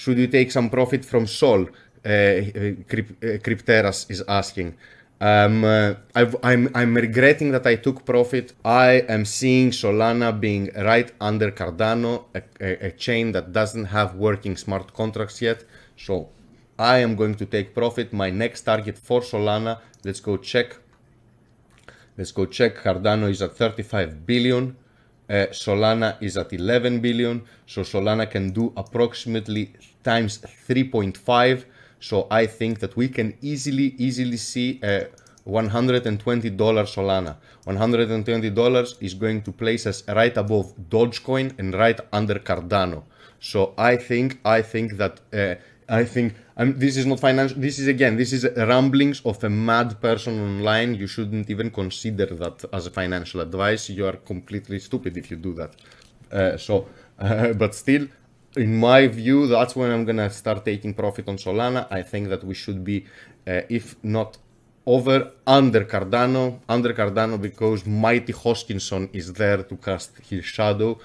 Should you take some profit from Sol? Crypteras is asking. I'm regretting that I took profit. I am seeing Solana being right under Cardano, a chain that doesn't have working smart contracts yet. So I am going to take profit. My next target for Solana, let's go check. Cardano is at 35 billion. Solana is at 11 billion. So Solana can do approximately times 3.5. So I think that we can easily see $120 Solana. $120 is going to place us right above Dogecoin and right under Cardano. So I think that this is not financial. This is ramblings of a mad person online. You shouldn't even consider that as a financial advice. You are completely stupid if you do that. But still, in my view, that's when I'm gonna start taking profit on Solana. I think that we should be, if not under Cardano, because Mighty Hoskinson is there to cast his shadow.